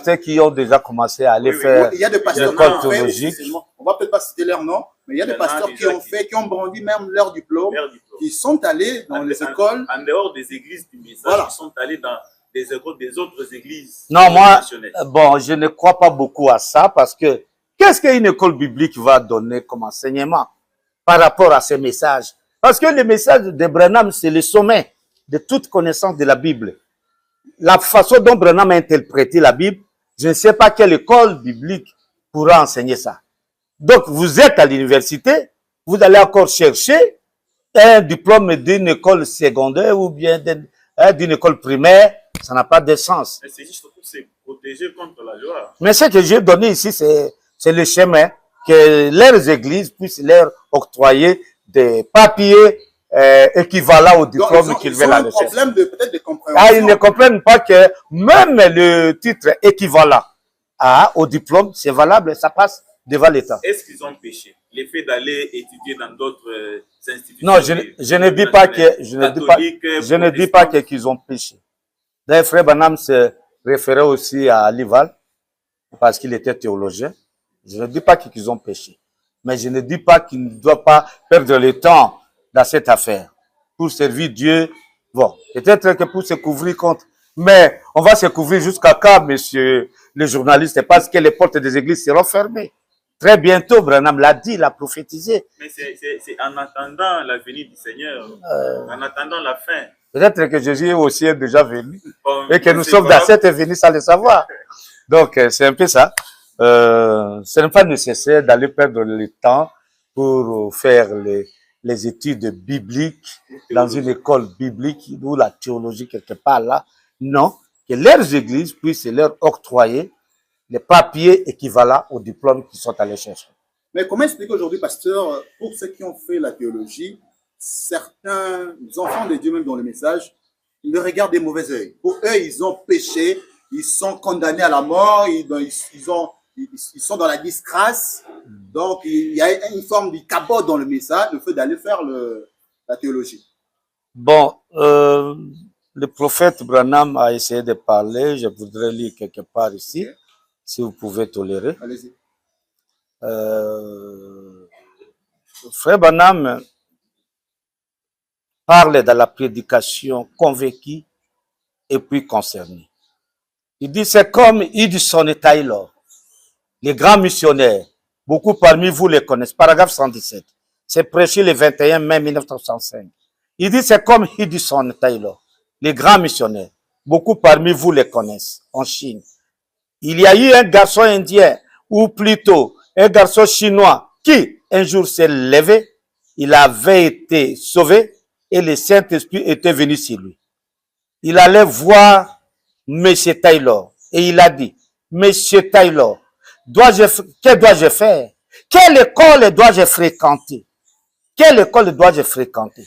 Ceux qui ont déjà commencé à aller faire il y a des pasteurs l'école théologique. On va peut-être pas citer leur nom, mais il y a des pasteurs qui ont brandi même leur diplôme, qui sont allés dans les écoles. En dehors des églises du message, voilà. Ils sont allés dans des écoles des autres églises. Non, moi, bon, je ne crois pas beaucoup à ça parce que qu'est-ce qu'une école biblique va donner comme enseignement par rapport à ces messages? Parce que le message de Branham, c'est le sommet de toute connaissance de la Bible. La façon dont Branham a interprété la Bible, je ne sais pas quelle école biblique pourra enseigner ça. Donc, vous êtes à l'université, vous allez encore chercher un diplôme d'une école secondaire ou bien d'une école primaire, ça n'a pas de sens. Mais c'est juste pour se protéger contre la loi. Mais ce que j'ai donné ici, c'est le chemin que leurs églises puissent leur octroyer des papiers équivalents au diplôme qu'ils veulent aller chercher. Peut-être de compréhension. Ah, ils ne comprennent pas que même le titre équivalent au diplôme, c'est valable, ça passe devant l'État. Est-ce qu'ils ont péché? Le fait d'aller étudier dans d'autres institutions? Non, je ne dis pas que je ne dis pas qu'ils ont péché. D'ailleurs, Frère Branham se référait aussi à Lival parce qu'il était théologien. Je ne dis pas qu'ils ont péché, mais je ne dis pas qu'ils ne doivent pas perdre le temps dans cette affaire pour servir Dieu. Bon, peut-être que pour se couvrir contre, mais on va se couvrir jusqu'à quand, monsieur le journaliste, parce que les portes des églises seront fermées. Très bientôt, Branham l'a dit, l'a prophétisé. Mais c'est en attendant la venue du Seigneur, en attendant la fin. Peut-être que Jésus aussi est déjà venu et que nous sommes dans cette venue sans le savoir. Donc, c'est un peu ça. Ce n'est pas nécessaire d'aller perdre le temps pour faire les études bibliques dans une école biblique ou la théologie quelque part là. Non, que leurs églises puissent leur octroyer les papiers équivalents aux diplômes qu'ils sont allés chercher. Mais comment expliquer aujourd'hui, pasteur, pour ceux qui ont fait la théologie, certains enfants de Dieu, même dans le message, ils le regardent des mauvais œil. Pour eux, ils ont péché, ils sont condamnés à la mort, ils sont dans la disgrâce. Donc, il y a une forme de cabot dans le message, le fait d'aller faire la théologie. Bon, le prophète Branham a essayé de parler, je voudrais lire quelque part ici, okay, si vous pouvez tolérer. Allez-y. Frère Branham parle dans la prédication convaincu et puis concerné. Il dit, c'est comme Hudson et Taylor, les grands missionnaires. Beaucoup parmi vous les connaissent. Paragraphe 117. C'est prêché le 21 mai 1965. Il dit, c'est comme Hudson et Taylor, les grands missionnaires. Beaucoup parmi vous les connaissent en Chine. Il y a eu un garçon indien, ou plutôt un garçon chinois, qui un jour s'est levé, il avait été sauvé et le Saint-Esprit était venu sur lui. Il allait voir M. Taylor et il a dit, M. Taylor, que dois-je faire? Quelle école dois-je fréquenter? Quelle école dois-je fréquenter?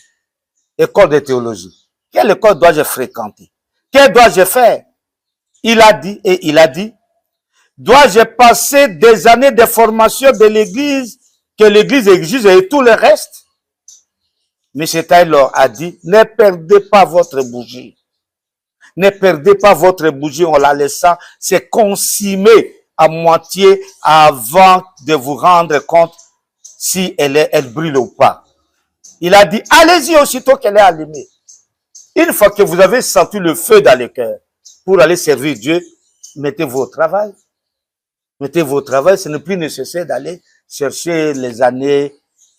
École de théologie. Quelle école dois-je fréquenter? Que dois-je faire? Il a dit, dois-je passer des années de formation de l'église, que l'église exige et tout le reste? M. Taylor a dit, ne perdez pas votre bougie. Ne perdez pas votre bougie en la laissant se consumer à moitié avant de vous rendre compte si elle brûle ou pas. Il a dit, allez-y aussitôt qu'elle est allumée. Une fois que vous avez senti le feu dans le cœur pour aller servir Dieu, mettez-vous au travail. Mettez-vous au travail, ce n'est plus nécessaire d'aller chercher les années,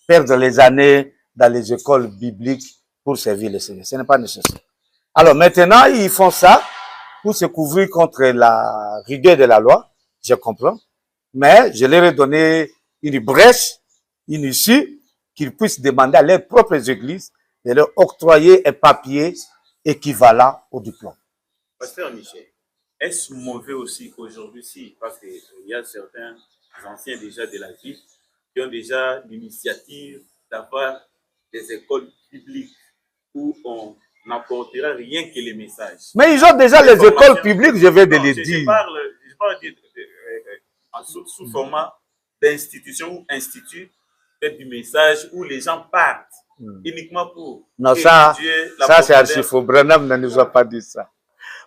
perdre les années dans les écoles bibliques pour servir le Seigneur. Ce n'est pas nécessaire. Alors maintenant, ils font ça pour se couvrir contre la rigueur de la loi, je comprends, mais je leur ai donné une brèche, une issue, qu'ils puissent demander à leurs propres églises de leur octroyer un papier équivalent au diplôme. Pasteur Michel, est-ce mauvais aussi qu'aujourd'hui, si, parce qu'il y a certains anciens déjà de la vie qui ont déjà l'initiative d'avoir des écoles publiques où on n'apportera rien que les messages. Mais ils ont déjà les écoles publiques, je vais de les dire. Je parle sous format d'institution ou institut, peut-être du message où les gens partent uniquement pour non, ça c'est archi faux. Branham ne nous a pas dit ça.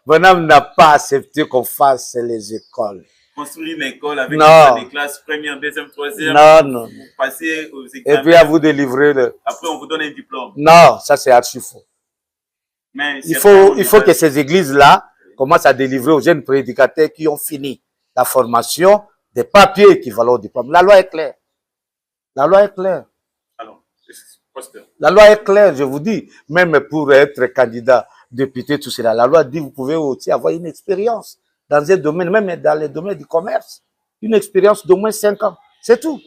Branham n'a pas accepté qu'on fasse les écoles. Construire une école avec Non. des classes première, deuxième, troisième. Non, non. Vous passez aux Et examens. puis à vous délivrer le... Après, on vous donne un diplôme. Non, ça c'est archi faux. Mais Il certains faut ont que ces églises-là commencent à délivrer aux jeunes prédicateurs qui ont fini la formation des papiers équivalents au diplôme. La loi est claire. La loi est claire. Alors, pasteur, La loi est claire, je vous dis. Même pour être candidat, député, tout cela. La loi dit que vous pouvez aussi avoir une expérience dans un domaine, même dans le domaine du commerce. Une expérience d'au moins 5 ans. C'est tout.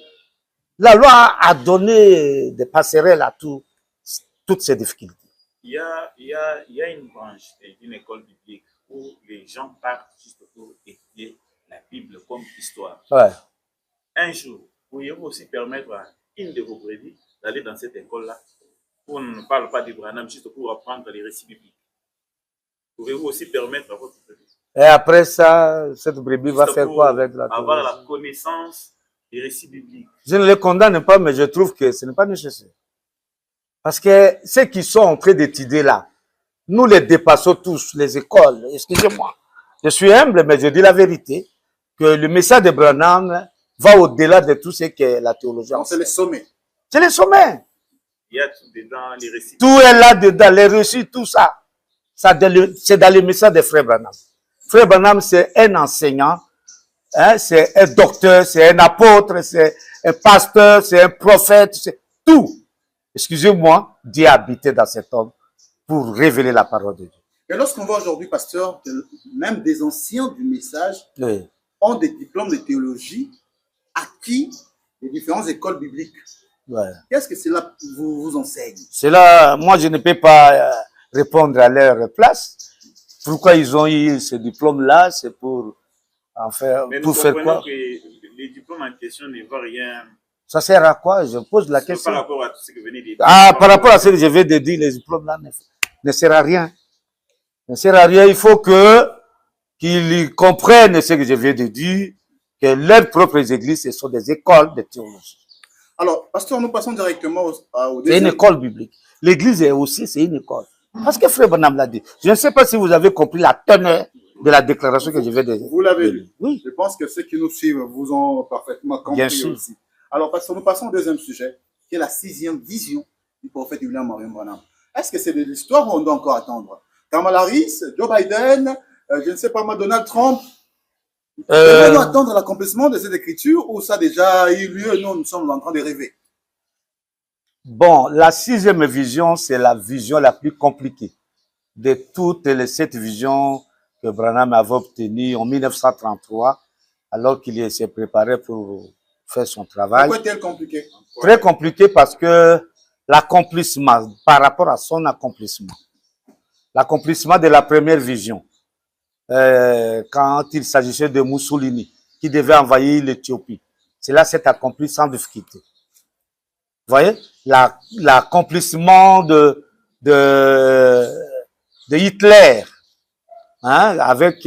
La loi a donné des passerelles à toutes ces difficultés. il y a une branche d'une école biblique où les gens partent juste pour étudier la Bible comme histoire. Ouais. Un jour, pourriez-vous aussi permettre à une de vos brebis d'aller dans cette école-là où on ne parle pas de Branham juste pour apprendre les récits bibliques? Pouvez-vous aussi permettre à votre brebis Et après ça, cette brebis va juste faire pour quoi avec la avoir théologie? la connaissance des récits bibliques? Je ne les condamne pas, mais je trouve que ce n'est pas nécessaire. Parce que ceux qui sont en train d'étudier là, nous les dépassons tous, les écoles. Excusez-moi. Je suis humble, mais je dis la vérité, que le message de Branham va au-delà de tout ce que la théologie Donc, c'est enseigne. le sommet. C'est le sommet. Il y a tout dedans, les récits. Tout est là-dedans, les récits, tout ça. C'est dans le message de Frère Branham. Frère Branham, c'est un enseignant, hein, c'est un docteur, c'est un apôtre, c'est un pasteur, c'est un prophète, c'est tout. Excusez-moi, Dieu a habité dans cet homme pour révéler la parole de Dieu. Et lorsqu'on voit aujourd'hui, pasteur, que même des anciens du message Oui. ont des diplômes de théologie acquis des différentes écoles bibliques. Ouais. Qu'est-ce que cela vous enseigne? C'est là, moi je ne peux pas répondre à leur place. Pourquoi ils ont eu ce diplôme-là? C'est pour en faire, Mais nous pour faire comprenons quoi? que les diplômes en question ne valent rien Ça sert à quoi? Je pose la question. par rapport à tout ce que vous venez de dire. Ah, par rapport à ce que je viens de dire, les diplômes-là ne servent à rien. Ne servent à rien. Il faut qu'ils comprennent ce que je viens de dire, que leurs propres églises, ce sont des écoles de théologie. Alors, pasteur, nous passons directement au C'est une deuxième. école biblique. L'église est aussi, c'est une école. Parce que Frère Branham l'a dit. Je ne sais pas si vous avez compris la teneur de la déclaration que je viens de dire. Vous l'avez lu. Oui. Je pense que ceux qui nous suivent vous ont parfaitement compris Bien sûr. aussi. Alors, pasteur, nous passons au deuxième sujet, qui est la 6e vision du prophète William Marion Branham. Est-ce que c'est de l'histoire ou on doit encore attendre? Kamala Harris, Joe Biden, je ne sais pas moi, Donald Trump. Devons-nous attendre l'accomplissement de cette écriture ou ça a déjà eu lieu? Nous sommes en train de rêver. Bon, la 6e vision, c'est la vision la plus compliquée de toutes les 7 visions que Branham avait obtenues en 1933, alors qu'il s'est préparé pour faire son travail. Pourquoi est-elle compliquée? Très compliqué parce que l'accomplissement, par rapport à son accomplissement, l'accomplissement de la première vision, quand il s'agissait de Mussolini, qui devait envahir l'Éthiopie, cela s'est accompli sans difficulté. Vous voyez, l'accomplissement de Hitler, hein, avec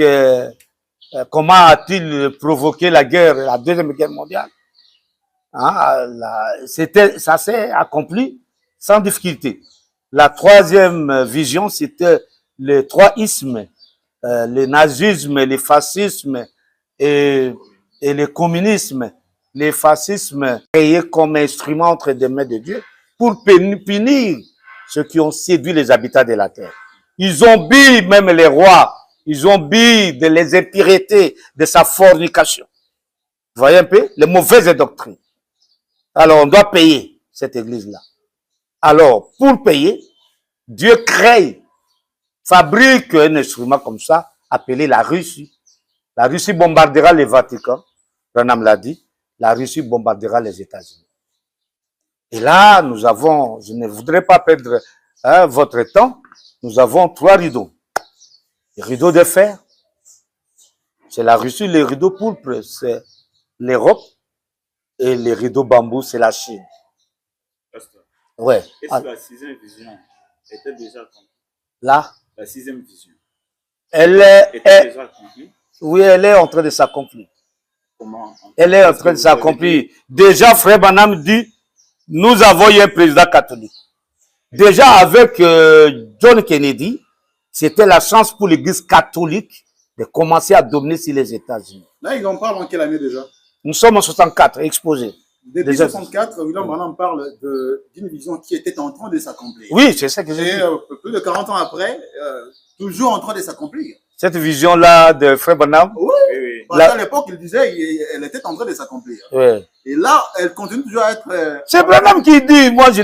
comment a-t-il provoqué la guerre, la deuxième guerre mondiale, hein, ça s'est accompli sans difficulté. La 3e vision, c'était les 3 ismes, le nazisme, le fascisme et le communisme. Les fascismes créés comme instrument entre les mains de Dieu pour punir ceux qui ont séduit les habitants de la terre. Ils ont bu même les rois, ils ont bu de les impuretés de sa fornication. Vous voyez un peu les mauvaises doctrines. Alors on doit payer cette église-là. Alors pour payer, Dieu crée, fabrique un instrument comme ça appelé la Russie. La Russie bombardera le Vatican, Branham l'a dit. La Russie bombardera les États-Unis. Et là, nous avons, je ne voudrais pas perdre votre temps, nous avons 3 rideaux. Le rideau de fer, c'est la Russie, le rideau pourpre, c'est l'Europe, et le rideau bambou, c'est la Chine. Pasteur, Ouais. est-ce que la 6e vision était déjà accomplie? Là, La 6e vision elle était déjà accomplie? oui, elle est en train de s'accomplir. Comment? Elle est en train de s'accomplir. Déjà, Frère Branham dit, nous avons eu un président catholique. Déjà, avec John Kennedy, C'était la chance pour l'Église catholique de commencer à dominer sur les États-Unis. Là, ils en parlent en quelle année déjà? Nous sommes en 64, exposés. Depuis 64, William Branham parle d'une vision qui était en train de s'accomplir. Oui, c'est ça que j'ai dit. Et plus de 40 ans après, toujours en train de s'accomplir. Cette vision-là de Frère Branham, Oui, Oui. parce qu'à l'époque, il disait elle était en train de s'accomplir. oui. Et là, elle continue toujours à être... C'est Branham qui dit, moi je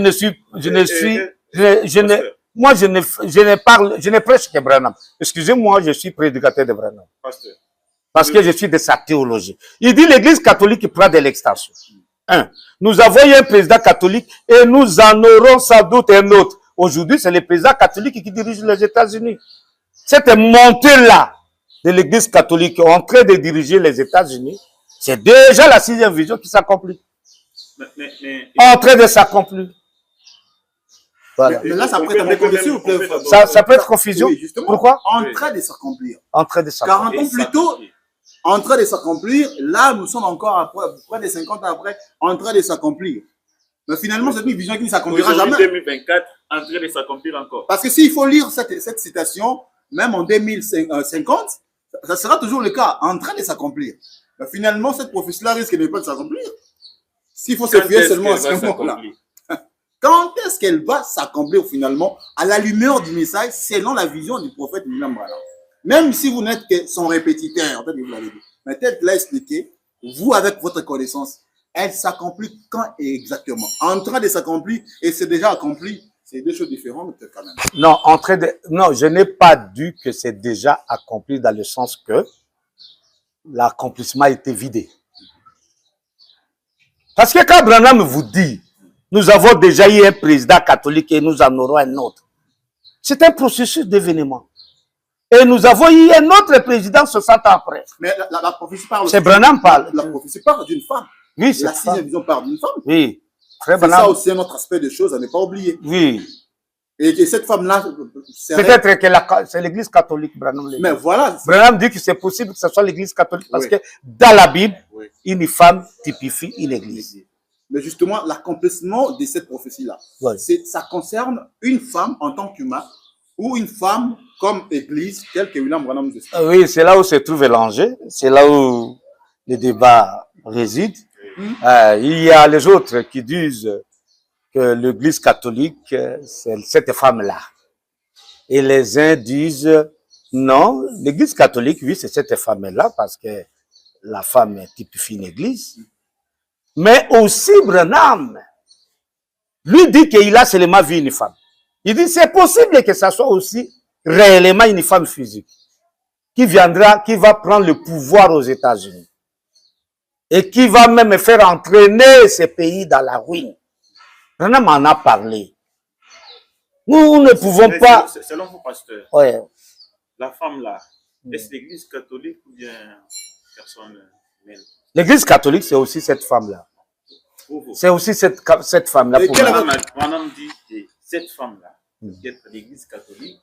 ne prêche que Branham. Excusez-moi, je suis prédicateur de Branham. Pasteur. Parce que je suis de sa théologie. Il dit l'Église catholique prend de l'extension. Nous avons eu un président catholique et nous en aurons sans doute un autre. Aujourd'hui, c'est le président catholique qui dirige les États-Unis. Cette montée-là de l'Église catholique en train de diriger les États-Unis, c'est déjà la 6e vision qui s'accomplit. En train de s'accomplir. Voilà. Mais là, ça peut être confusion. Ça peut être confusion. Oui, justement. Pourquoi? En train de s'accomplir. En train de s'accomplir. 40 ans plus tôt, en train de s'accomplir. Là, nous sommes encore après, près de 50 ans après, en train de s'accomplir. Mais finalement, c'est une vision qui ne s'accomplira jamais. 2024, en train de s'accomplir encore. Parce que s'il faut lire cette citation, même en 2050, ça sera toujours le cas, en train de s'accomplir. Mais finalement, cette prophétie-là risque de ne pas s'accomplir. S'il faut se fier seulement à ce moment-là. Quand est-ce qu'elle va s'accomplir finalement à la lumière du message selon la vision du prophète William Branham? Même si vous n'êtes que son répétiteur, peut-être que vous l'avez dit, mais peut-être l'a expliqué, vous avec votre connaissance, elle s'accomplit quand exactement? En train de s'accomplir et c'est déjà accompli, c'est deux choses différentes quand même. Non, non, je n'ai pas dit que c'est déjà accompli dans le sens que l'accomplissement a été vidé. Parce que quand Branham vous dit nous avons déjà eu un président catholique et nous en aurons un autre. C'est un processus d'événement. Et nous avons eu un autre président 60 ans après. Mais la prophétie parle... C'est Branham parle. La prophétie parle d'une femme. Oui, c'est la 6e vision parle d'une femme. Oui. C'est ça aussi un autre aspect des choses à ne pas oublier. Oui. Et que cette femme-là... Peut-être que c'est l'Église catholique, Branham. Mais voilà. Branham dit que c'est possible que ce soit l'Église catholique parce que dans la Bible, une femme typifie une Église. Mais justement, l'accomplissement de cette prophétie-là, ça concerne une femme en tant qu'humain ou une femme comme Église, telle que William Branham nous explique. Oui, c'est là où se trouve l'enjeu, c'est là où le débat réside. Il y a les autres qui disent que l'Église catholique, c'est cette femme-là. Et les uns disent, non, l'Église catholique, oui, c'est cette femme-là parce que la femme typifie une Église. Mais aussi Branham, lui dit qu'il a seulement vu une femme. Il dit c'est possible que ça soit aussi réellement une femme physique qui viendra, qui va prendre le pouvoir aux États-Unis et qui va même faire entraîner ces pays dans la ruine. Branham en a parlé. Nous ne pouvons pas... Selon vous, pasteur, la femme là, est-ce l'Église catholique ou bien personne même? L'Église catholique, c'est aussi cette femme-là. C'est aussi cette femme-là. Branham dit que cette femme-là, qui est l'Église catholique,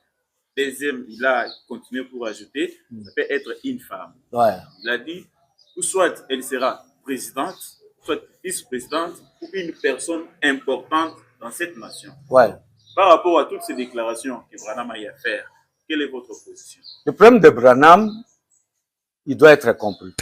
deuxième, il a continué pour ajouter, ça peut être une femme. Il a dit, ou soit elle sera présidente, soit vice-présidente, ou une personne importante dans cette nation. Par rapport à toutes ces déclarations que Branham a eu à faire, quelle est votre position? Le problème de Branham, il doit être compris.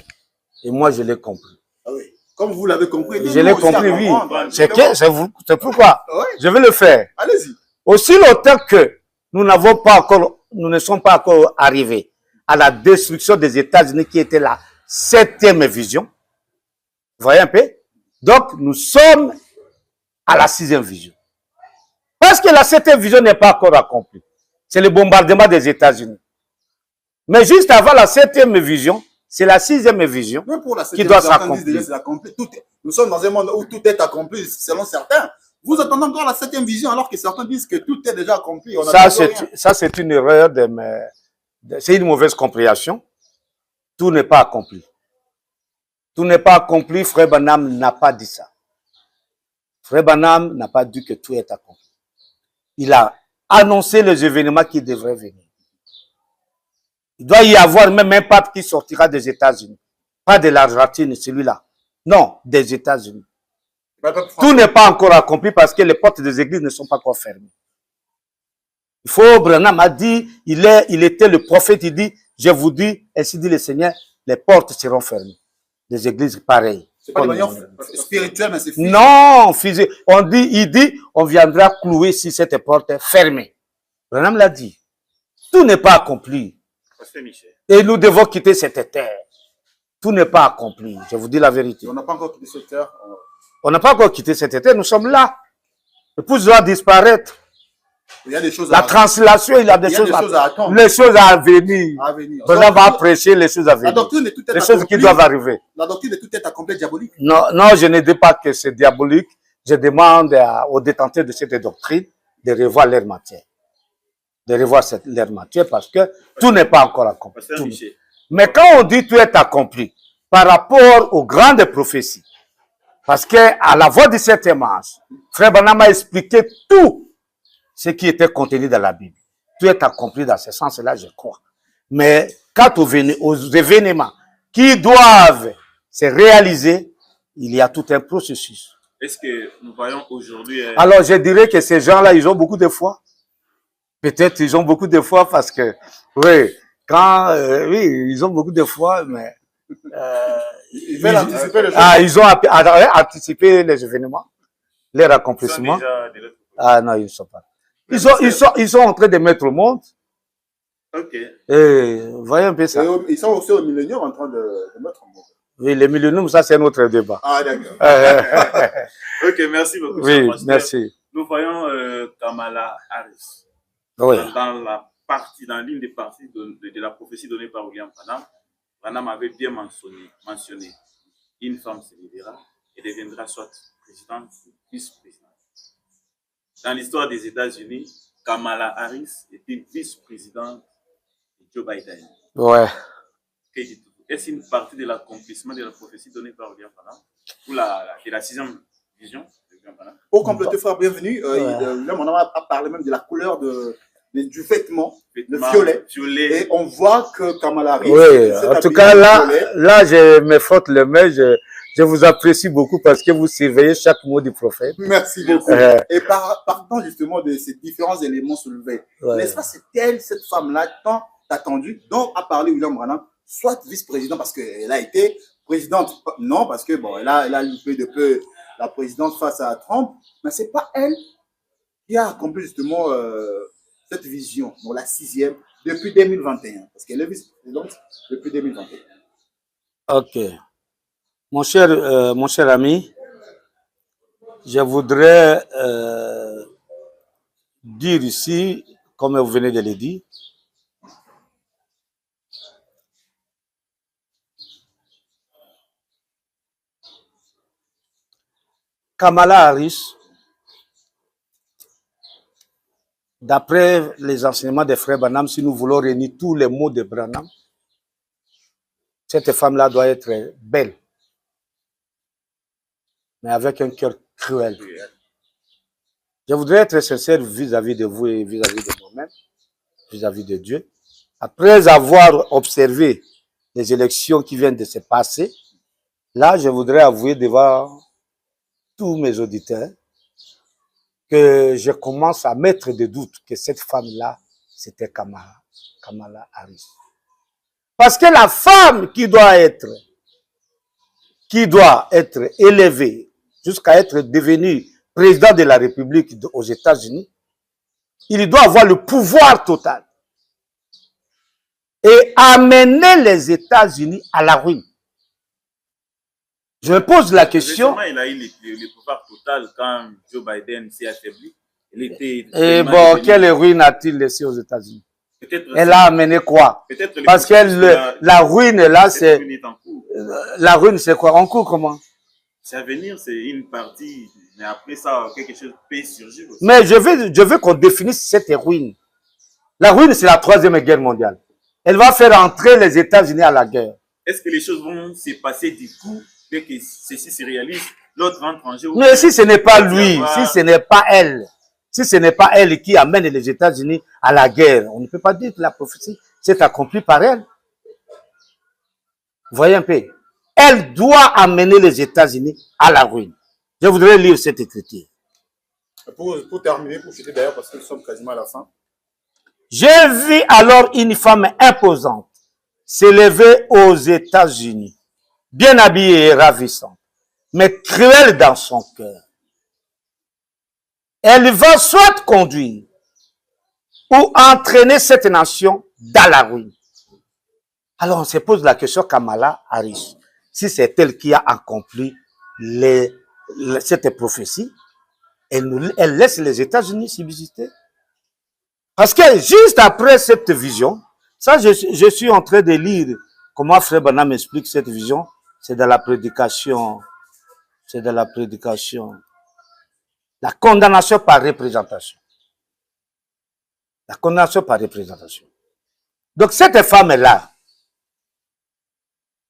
Et moi, je l'ai compris. Ah oui. Comme vous l'avez compris. Je l'ai compris, oui. C'est pourquoi. Je vais le faire. Allez-y. Aussi longtemps que nous ne sommes pas encore arrivés à la destruction des États-Unis qui était la 7e vision. Vous voyez un peu? Donc, nous sommes à la 6e vision. Parce que la 7e vision n'est pas encore accomplie. C'est le bombardement des États-Unis. Mais juste avant la 7e vision, c'est la 6e vision qui doit s'accomplir. Nous sommes dans un monde où tout est accompli, selon certains. Vous attendez encore la 7e vision alors que certains disent que tout est déjà accompli. Ça, c'est une erreur, c'est une mauvaise compréhension. Tout n'est pas accompli. Tout n'est pas accompli. Frère Branham n'a pas dit ça. Frère Branham n'a pas dit que tout est accompli. Il a annoncé les événements qui devraient venir. Il doit y avoir même un pape qui sortira des États-Unis. Pas de l'Argentine, celui-là. Non, des États-Unis. Tout n'est pas encore accompli parce que les portes des églises ne sont pas encore fermées. Il faut, Branham a dit, il était le prophète, il dit, je vous dis, ainsi dit le Seigneur, les portes seront fermées. Les églises, pareil. C'est pas de manière spirituelle, mais c'est physique. Non, physique. Il dit, on viendra clouer si cette porte est fermée. Branham l'a dit. Tout n'est pas accompli. Et nous devons quitter cette terre. Tout n'est pas accompli. Je vous dis la vérité. On n'a pas encore quitté cette terre. On n'a pas encore quitté cette terre. Nous sommes là. L'épouse doit disparaître. Il y a des choses La translation, il y a des choses à attendre. Les choses à venir. Branham va prêcher les choses à venir. La doctrine est tout les choses qui doivent arriver. La doctrine est tout être accomplie diabolique. Non, non, je ne dis pas que c'est diabolique. Je demande aux détenteurs de cette doctrine de revoir leur matière. De revoir leur matière parce que tout n'est pas encore accompli. Mais quand on dit tout est accompli, par rapport aux grandes prophéties, parce que à la voix du septième ange, Frère Branham a expliqué tout ce qui était contenu dans la Bible. Tout est accompli dans ce sens-là, je crois. Mais quant aux événements qui doivent se réaliser, il y a tout un processus. Est-ce que nous voyons aujourd'hui... Alors, je dirais que ces gens-là, ils ont beaucoup de foi. Peut-être ils ont beaucoup de foi parce que, oui, oui, ils ont beaucoup de foi, mais... ils veulent anticiper les choses. Ils ont anticipé les événements, leurs accomplissements. Ah non, ils ne sont pas. Ils sont en train de mettre au monde. Ok. Voyez un peu ça. Ils sont aussi au millénium en train de mettre au monde. Oui, les milléniums, ça c'est un autre débat. Ah, d'accord. Ok, merci beaucoup. Oui, merci. Nous voyons Kamala Harris. Oui. Dans l'une des parties de la prophétie donnée par William Branham. Branham avait bien mentionné une femme se lèvera et deviendra soit présidente ou vice-présidente. Dans l'histoire des États-Unis, Kamala Harris était vice-présidente de Joe Biden. Ouais. Est-ce une partie de l'accomplissement de la prophétie donnée par William Branham ou de la sixième vision de William Branham? Pour compléter, frère, bienvenue. Là, on a parlé même de la couleur du vêtement, le violet. Et on voit que Kamala Harris... Oui, en tout cas, là, je me frotte le main. Je vous apprécie beaucoup parce que vous surveillez chaque mot du prophète. Merci beaucoup. Et partant justement de ces différents éléments soulevés, n'est-ce pas, c'est elle, cette femme-là, tant attendue, dont a parlé William Branham, soit vice-président parce qu'elle a été présidente, non, parce que bon, elle a loupé de peu la présidence face à Trump, mais c'est pas elle qui a accompli justement cette vision, donc la sixième, depuis 2021, parce qu'elle est vice-présidente depuis 2021. Ok. Mon cher ami, je voudrais dire ici, comme vous venez de le dire, Kamala Harris, d'après les enseignements des frères Branham, si nous voulons réunir tous les mots de Branham, cette femme-là doit être belle, mais avec un cœur cruel. Je voudrais être sincère vis-à-vis de vous et vis-à-vis de moi-même, vis-à-vis de Dieu. Après avoir observé les élections qui viennent de se passer, là, je voudrais avouer devant tous mes auditeurs que je commence à mettre des doutes que cette femme-là, c'était Kamala Harris. Parce que la femme qui doit être élevée jusqu'à être devenue président de la République aux États-Unis, il doit avoir le pouvoir total et amener les États-Unis à la ruine. Je me pose la question. Il a eu le pouvoir total quand Joe Biden s'est affaibli. Et bon, quelle ruine a-t-il laissé aux États-Unis? Elle a amené quoi? Parce que la ruine là, c'est... La ruine, c'est quoi? En cours, comment? C'est à venir, c'est une partie. Mais après ça, quelque chose peut surgir aussi. Mais je veux qu'on définisse cette ruine. La ruine, c'est la troisième guerre mondiale. Elle va faire entrer les États-Unis à la guerre. Est-ce que les choses vont se passer du coup, dès que ceci se réalise, l'autre rentre en jeu? Mais si ce n'est pas lui, si ce n'est pas elle, si ce n'est pas elle qui amène les États-Unis à la guerre, on ne peut pas dire que la prophétie s'est accomplie par elle. Voyez un peu. Elle doit amener les États-Unis à la ruine. Je voudrais lire cette écriture. Pour terminer, pour chuter d'ailleurs, parce que nous sommes quasiment à la fin, J'ai vu alors une femme imposante s'élever aux États-Unis, bien habillée et ravissante, mais cruelle dans son cœur. Elle va soit conduire ou entraîner cette nation dans la ruine. Alors on se pose la question Kamala Harris, si c'est elle qui a accompli cette prophétie, elle laisse les États-Unis subsister. Parce que juste après cette vision, ça je suis en train de lire comment Frère Branham explique cette vision, c'est dans la prédication, la condamnation par représentation. La condamnation par représentation. Donc cette femme-là,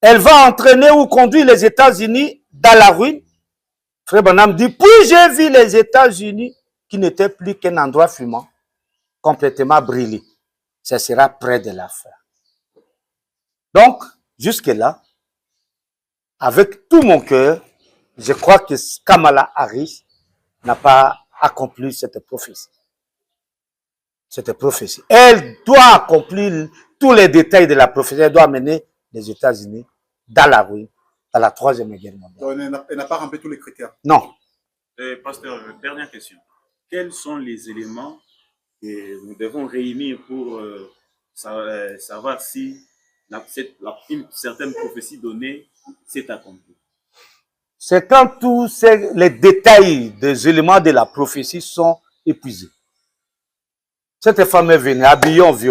elle va entraîner ou conduire les États-Unis dans la ruine. Frère Branham dit, puis j'ai vu les États-Unis qui n'étaient plus qu'un endroit fumant, complètement brûlé. Ce sera près de la fin. Donc, jusque-là, avec tout mon cœur, je crois que Kamala Harris n'a pas accompli cette prophétie. Cette prophétie. Elle doit accomplir tous les détails de la prophétie. Elle doit amener les États-Unis dans la ruine, dans la troisième guerre mondiale. Donc, elle n'a pas rempli tous les critères. Non. Pasteur, dernière question. Quels sont les éléments que nous devons réunir pour savoir si une certaine prophétie donnée s'est accomplie? C'est quand tous les détails des éléments de la prophétie sont épuisés. Cette femme est venue habillée en violet.